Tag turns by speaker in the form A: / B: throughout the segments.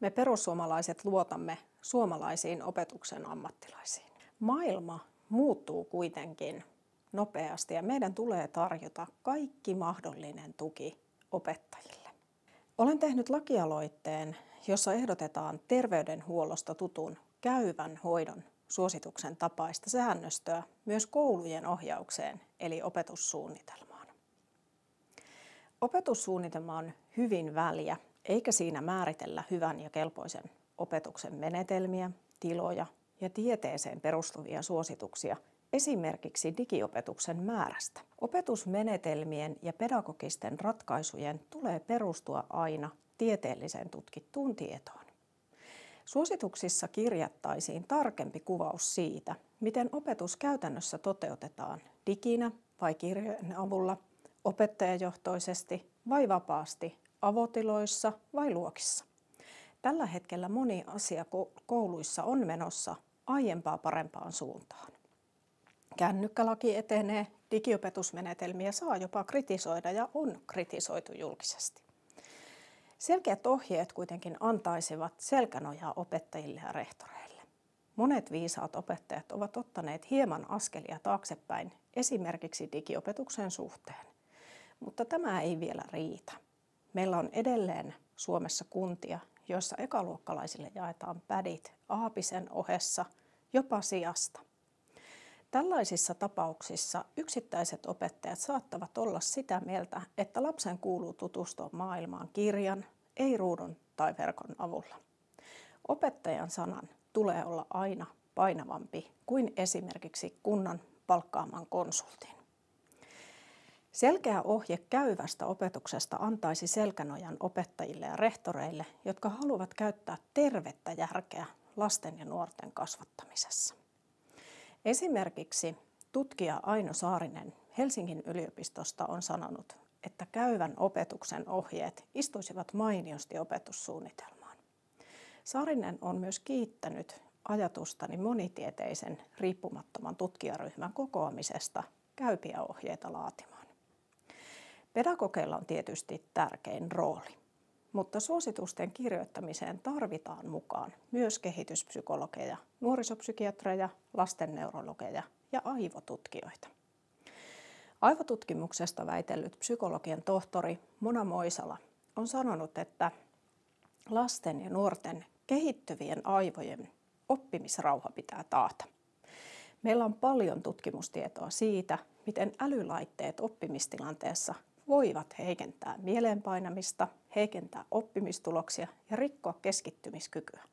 A: Me perussuomalaiset luotamme suomalaisiin opetuksen ammattilaisiin. Maailma muuttuu kuitenkin nopeasti ja meidän tulee tarjota kaikki mahdollinen tuki opettajille. Olen tehnyt lakialoitteen, jossa ehdotetaan terveydenhuollosta tutun käyvän hoidon suosituksen tapaista säännöstöä myös koulujen ohjaukseen eli opetussuunnitelmaan. Opetussuunnitelma on hyvin väljä, eikä siinä määritellä hyvän ja kelpoisen opetuksen menetelmiä, tiloja ja tieteeseen perustuvia suosituksia esimerkiksi digiopetuksen määrästä. Opetusmenetelmien ja pedagogisten ratkaisujen tulee perustua aina tieteelliseen tutkittuun tietoon. Suosituksissa kirjattaisiin tarkempi kuvaus siitä, miten opetus käytännössä toteutetaan diginä vai kirjojen avulla, opettajajohtoisesti vai vapaasti, avotiloissa vai luokissa. Tällä hetkellä moni asia kouluissa on menossa aiempaa parempaan suuntaan. Kännykkälaki etenee, digiopetusmenetelmiä saa jopa kritisoida ja on kritisoitu julkisesti. Selkeät ohjeet kuitenkin antaisivat selkänojaa opettajille ja rehtoreille. Monet viisaat opettajat ovat ottaneet hieman askelia taaksepäin esimerkiksi digiopetuksen suhteen. Mutta tämä ei vielä riitä. Meillä on edelleen Suomessa kuntia, joissa ekaluokkalaisille jaetaan pädit aapisen ohessa jopa sijasta. Tällaisissa tapauksissa yksittäiset opettajat saattavat olla sitä mieltä, että lapsen kuuluu tutustua maailmaan kirjan, ei ruudun tai verkon avulla. Opettajan sanan tulee olla aina painavampi kuin esimerkiksi kunnan palkkaaman konsultin. Selkeä ohje käyvästä opetuksesta antaisi selkänojan opettajille ja rehtoreille, jotka haluavat käyttää tervettä järkeä lasten ja nuorten kasvattamisessa. Esimerkiksi tutkija Aino Saarinen Helsingin yliopistosta on sanonut, että käyvän opetuksen ohjeet istuisivat mainiosti opetussuunnitelmaan. Saarinen on myös kiittänyt ajatustani monitieteisen riippumattoman tutkijaryhmän kokoamisesta käypiä ohjeita laatimaan. Pedagogeilla on tietysti tärkein rooli, mutta suositusten kirjoittamiseen tarvitaan mukaan myös kehityspsykologeja, nuorisopsykiatreja, lastenneurologeja ja aivotutkijoita. Aivotutkimuksesta väitellyt psykologian tohtori Mona Moisala on sanonut, että lasten ja nuorten kehittyvien aivojen oppimisrauha pitää taata. Meillä on paljon tutkimustietoa siitä, miten älylaitteet oppimistilanteessa voivat heikentää mieleenpainamista, heikentää oppimistuloksia ja rikkoa keskittymiskykyä.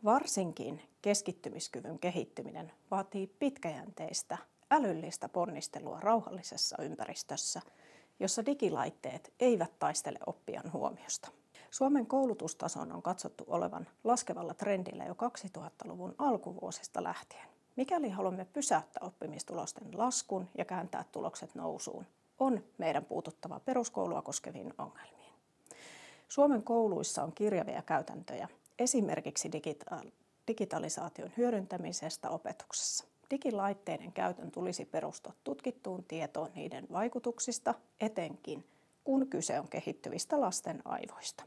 A: Varsinkin keskittymiskyvyn kehittyminen vaatii pitkäjänteistä älyllistä ponnistelua rauhallisessa ympäristössä, jossa digilaitteet eivät taistele oppijan huomiosta. Suomen koulutustason on katsottu olevan laskevalla trendillä jo 2000-luvun alkuvuosista lähtien. Mikäli haluamme pysäyttää oppimistulosten laskun ja kääntää tulokset nousuun, on meidän puututtava peruskoulua koskeviin ongelmiin. Suomen kouluissa on kirjavia käytäntöjä esimerkiksi digitalisaation hyödyntämisestä opetuksessa. Digilaitteiden käytön tulisi perustua tutkittuun tietoon niiden vaikutuksista, etenkin kun kyse on kehittyvistä lasten aivoista.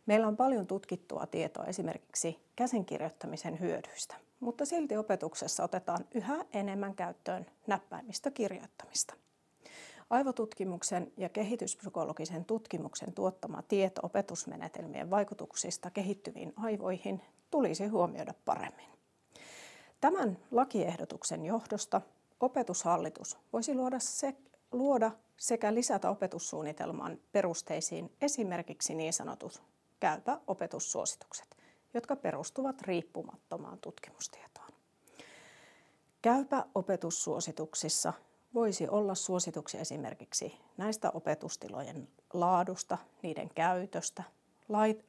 A: Meillä on paljon tutkittua tietoa esimerkiksi käsinkirjoittamisen hyödyistä, mutta silti opetuksessa otetaan yhä enemmän käyttöön näppäimistökirjoittamista. Aivotutkimuksen ja kehityspsykologisen tutkimuksen tuottama tieto opetusmenetelmien vaikutuksista kehittyviin aivoihin tulisi huomioida paremmin. Tämän lakiehdotuksen johdosta Opetushallitus voisi luoda sekä lisätä opetussuunnitelman perusteisiin esimerkiksi niin sanotut käypä opetussuositukset, jotka perustuvat riippumattomaan tutkimustietoon. Käypä opetussuosituksissa voisi olla suosituksia esimerkiksi näistä opetustilojen laadusta, niiden käytöstä,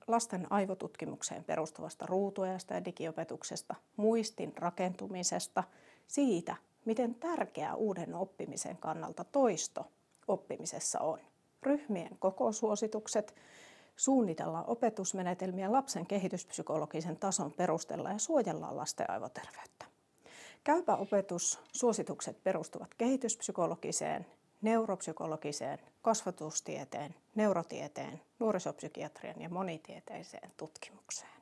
A: lasten aivotutkimukseen perustuvasta ruutuajasta ja digiopetuksesta, muistin rakentumisesta, siitä, miten tärkeää uuden oppimisen kannalta toisto oppimisessa on. Ryhmien kokosuositukset, suunnitellaan opetusmenetelmiä lapsen kehityspsykologisen tason perusteella ja suojellaan lasten aivoterveyttä. Käypä opetussuositukset perustuvat kehityspsykologiseen neuropsykologiseen, kasvatustieteen, neurotieteen, nuorisopsykiatrian ja monitieteiseen tutkimukseen.